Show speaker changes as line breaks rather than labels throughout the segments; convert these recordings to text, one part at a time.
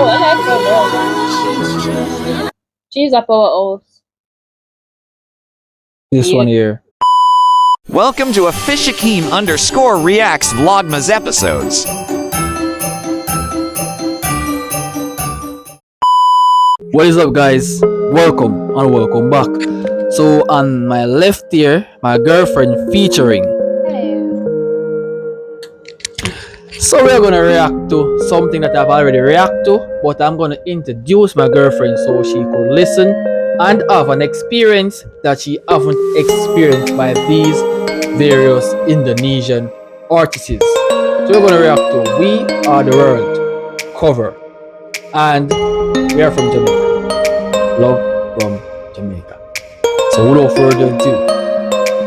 I like her though. She's a powerhouse.
This
Yeah.
one here.
Welcome to a Fishakeem_reacts Vlogmas episodes.
What is up, guys? Welcome and welcome back. So on my left here, my girlfriend featuring.
Hello.
So we're gonna react to something that I've already reacted to, but I'm gonna introduce my girlfriend so she could listen and have an experience that she haven't experienced by these various Indonesian artists. So we're gonna react to "We Are the World" cover, and we are from Jamaica. Love from Jamaica. So without further ado,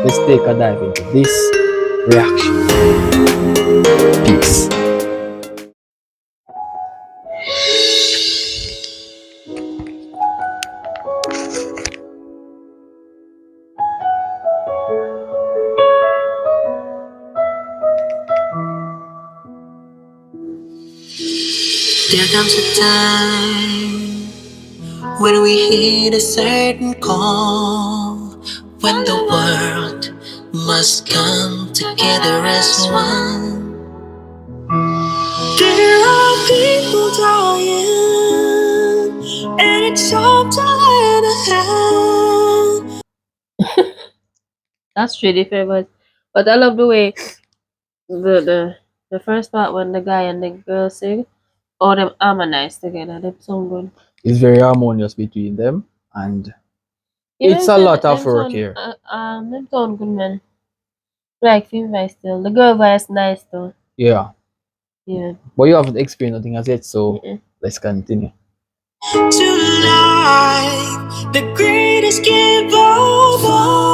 let's take a dive into this reaction. Peace.
There comes a time when we hit a certain call, when the world must come together as one. There are people dying, and it's time to lend a hand.
That's really famous. But I love the way the first part when the guy and the girl sing, all them harmonize together. Them sound good.
It's very harmonious between them, and it's a lot of work here.
Them sound good, man. Like film voice still. The girl voice nice though.
Yeah,
Yeah.
but you haven't experienced nothing as yet, so
Mm-mm.
let's continue.
To life, the greatest gift of all.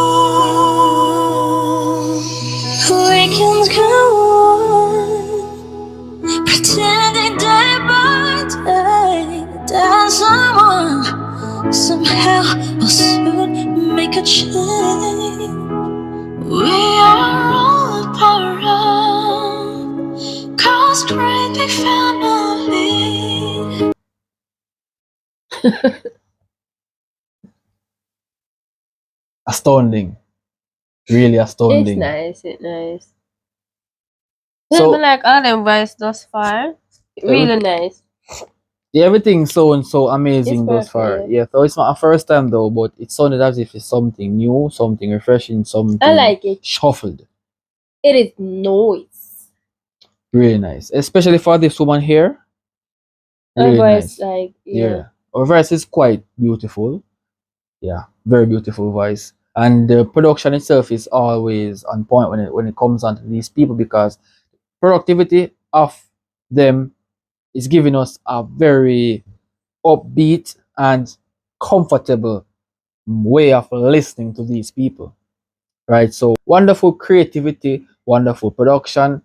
We can go on, pretending day by day that someone somehow will soon make a change. We are all a part of God's great big family.
Astounding, really astounding.
It's nice.
So
I like all them voice thus far. Really nice.
yeah, everything sounds so amazing
It's
thus far.
perfect.
Yeah, so it's not a first time though, but it sounded as if it's something new, something refreshing, something
I like it.
shuffled.
It is noise.
Really nice, especially for this woman here.
Her
Really
voice,
nice.
like,
Yeah, her voice is quite beautiful. Yeah, very beautiful voice, and the production itself is always on point when it comes onto these people, because productivity of them is giving us a very upbeat and comfortable way of listening to these people, right? So wonderful creativity, wonderful production,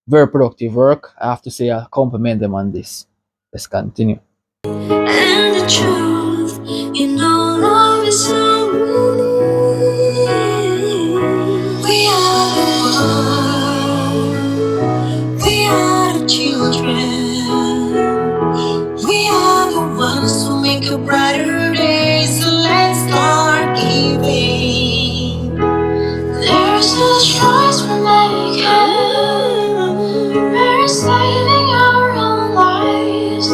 very productive work. I have to say I compliment them on this. Let's continue.
And the truth, you know, love is so real. We are the world, we are the children, we are the ones who make a brighter day. So let's start giving. There's no choice we're making, we're saving our own lives.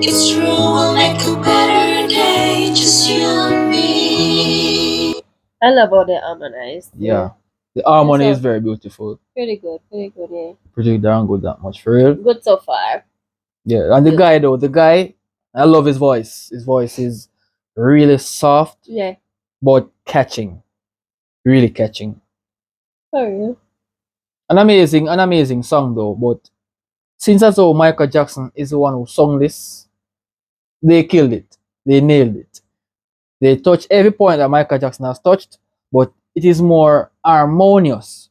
It's true, we'll make a better day, just you and me.
I love how they harmonize.
Yeah, the harmony
It's
is very beautiful.
pretty good, yeah.
Pretty darn good, that much for real.
Good so far.
Yeah, and the guy though, I love his voice. His voice is really soft
Yeah.
but catching, really catching.
For real.
An amazing song though. But since as though Michael Jackson is the one who sung this, they killed it. They nailed it. They touched every point that Michael Jackson has touched, but it is more harmonious,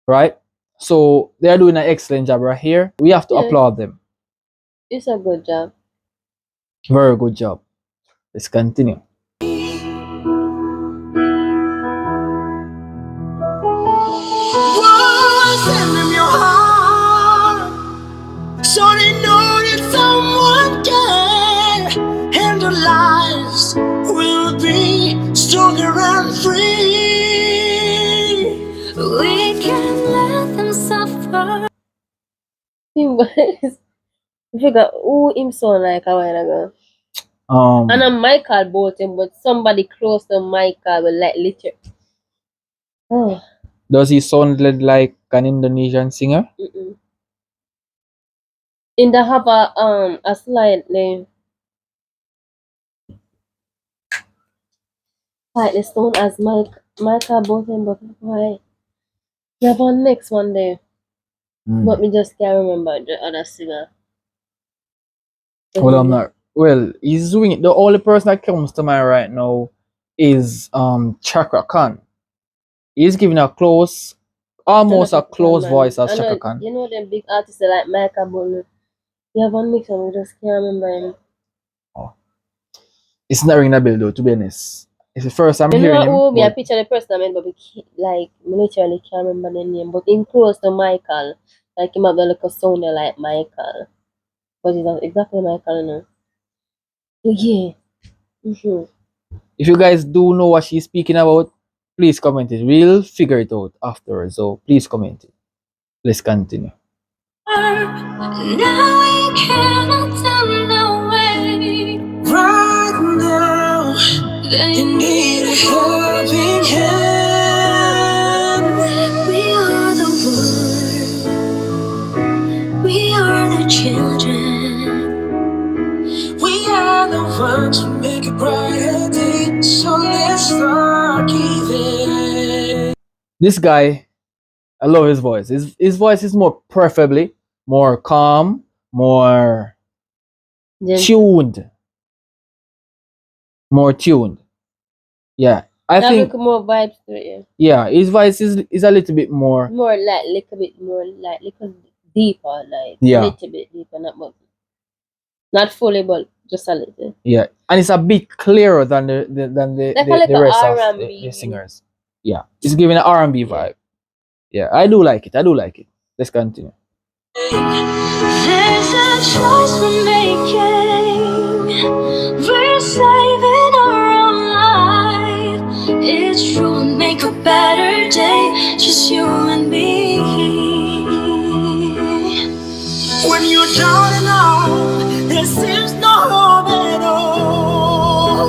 right? So they are doing an excellent job right here. We have to
Yeah.
applaud them.
It's a good job.
Very good job. Let's continue.
Send them your heart, so they know that someone cares.
Him, I forgot who him sound like a while ago. And I'm Michael Bolton, but somebody close to Michael will like liter. Oh,
Does he sound like an Indonesian singer?
mm-mm. In the have a slightly stone as Michael Bolton, but why? We have one next one there, but me just can't remember the other singer.
Well, I'm not. Well, he's doing it. The only person that comes to mind right now is Chakra Khan. He's giving a close, almost a close voice as Chaka Khan.
You know them big artists like Michael Bolton. We have one mix and we just can't remember him.
It's not ringing a bell though, to be honest. It's the first time
You
hearing
know
him.
who I picture the person I mean, but like me literally can't remember the name. But in close to Michael, like him have the little sound like Michael, but it's not exactly Michael, you know. So yeah.
If you guys do know what she's speaking about, please comment it. We'll figure it out afterwards. So please comment it. Let's continue.
Now we cannot turn away. Right now, they need a helping hand. We are the world. We are the children. We are the ones who make a brighter day. So let's start giving.
This guy, I love his voice. His voice is more preferably more calm, more tuned. More tuned. Yeah. I think
more vibes to it.
Yeah, his voice is a little bit more
little deeper, like
Yeah.
little bit deeper, not fully, but just a little.
Yeah, and it's a bit clearer than the rest of the singers. Yeah, it's giving an R&B vibe. Yeah, I do like it. Let's continue.
There's a choice we're making. We're saving our own life. It's true, we'll make a better day. Just you and me. When you're down and out, there seems no hope at all.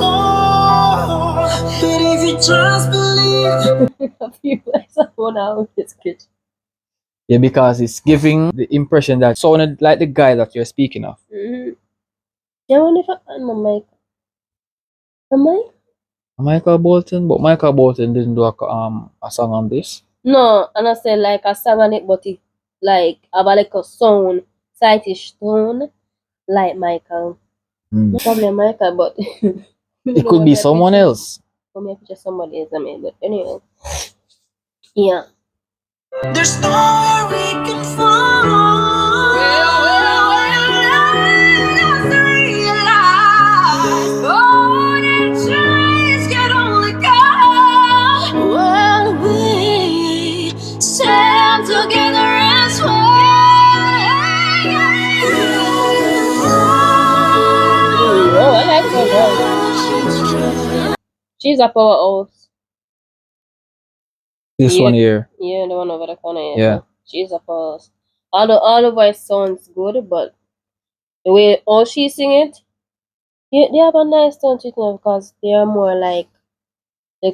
But if you just believe,
A few guys are going out with this kid.
Yeah, because it's giving the impression that sounded like the guy that you're speaking of.
Yeah, I wonder if I'm a mic. Am I?
Michael Bolton, but Michael Bolton didn't do a song on this.
No, and I said like a song on it, but it like have a like a sound, slightish tone, like Michael.
Mm.
Probably Michael, but
It could be someone else.
For me, just somebody else. I mean, but anyway, yeah.
there's nowhere we can fall. Realize all the trees can only go when we stand together as one.
Oh, I like her voice. She's a powerhouse.
This one here.
Yeah, the one over the corner.
Yeah.
She's a powerhouse. All the voice sounds good, but the way all she sing it, they have a nice tone to it now because they are more like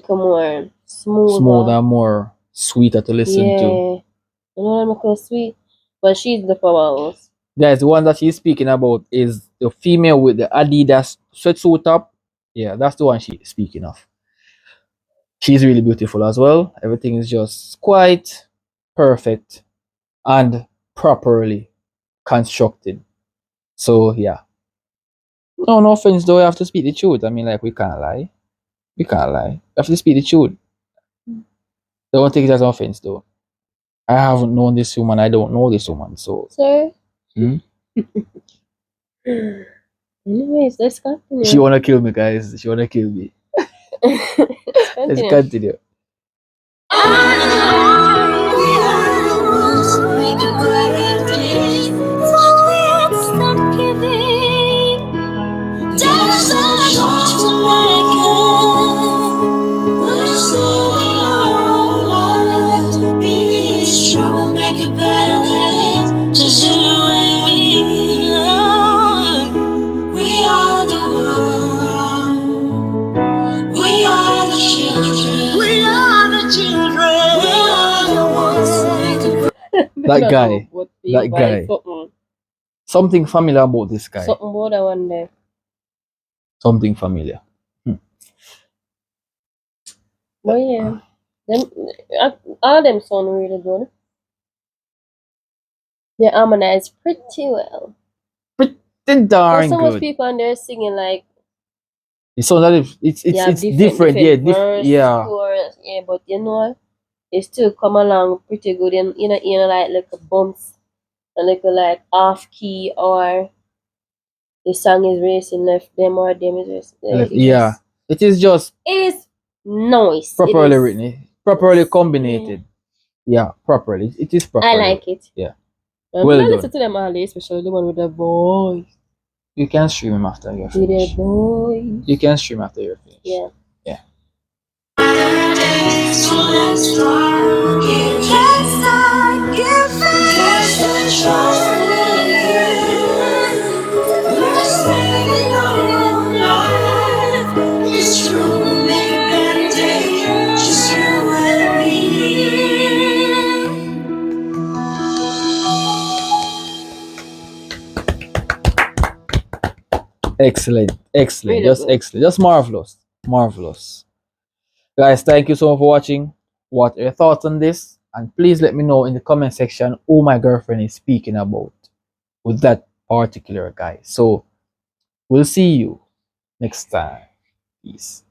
more
Smooth and more sweeter to listen to.
You know them called sweet, but she's the powerhouse.
Guys, the one that she's speaking about is the female with the Adidas sweatsuit top. Yeah, that's the one she's speaking of. She's really beautiful as well. Everything is just quite perfect and properly constructed. So yeah. No offense though, I have to speak the truth. I mean, like, we can't lie. We have to speak the truth. Don't take it as an offense though. I haven't known this woman. I don't know this woman. So
Sir?
Hmm?
Anyways, let's continue.
She wanna kill me, guys. She wanna kill me. Let's continue.
Just you
That
not know,
guy.
but
That
you buy
guy.
something.
Something familiar about this guy.
Something about that one there.
Something familiar.
But yeah, them all them sound really good. They harmonize pretty well.
Pretty
There's
darn
so much
good.
people on there singing like
It sounds like it's different. Yeah,
verse,
yeah.
chorus, yeah, but you know, it still come along pretty good. And like little bumps, a little like off key, or the song is racing left, them or them is racing.
Yeah. It is just
It is nice.
properly
It is.
written, properly
Yeah.
combinated. Yeah, properly. It is
I
properly.
like it.
Yeah.
I'm
Well
gonna
done.
listen to them all day, especially the one with the voice.
You can stream him after you're
With the
finished.
voice.
You can stream after you're finished.
Yeah.
Yeah.
So let's start giving. Let's start giving. Let's start giving. We're saving our life. It's true, make a better day. Just you and me.
Excellent. Excellent.
Really
Just
good.
excellent. Just marvelous. Marvelous. Guys, thank you so much for watching. What are your thoughts on this? And please let me know in the comment section who my girlfriend is speaking about with that particular guy. So we'll see you next time. Peace.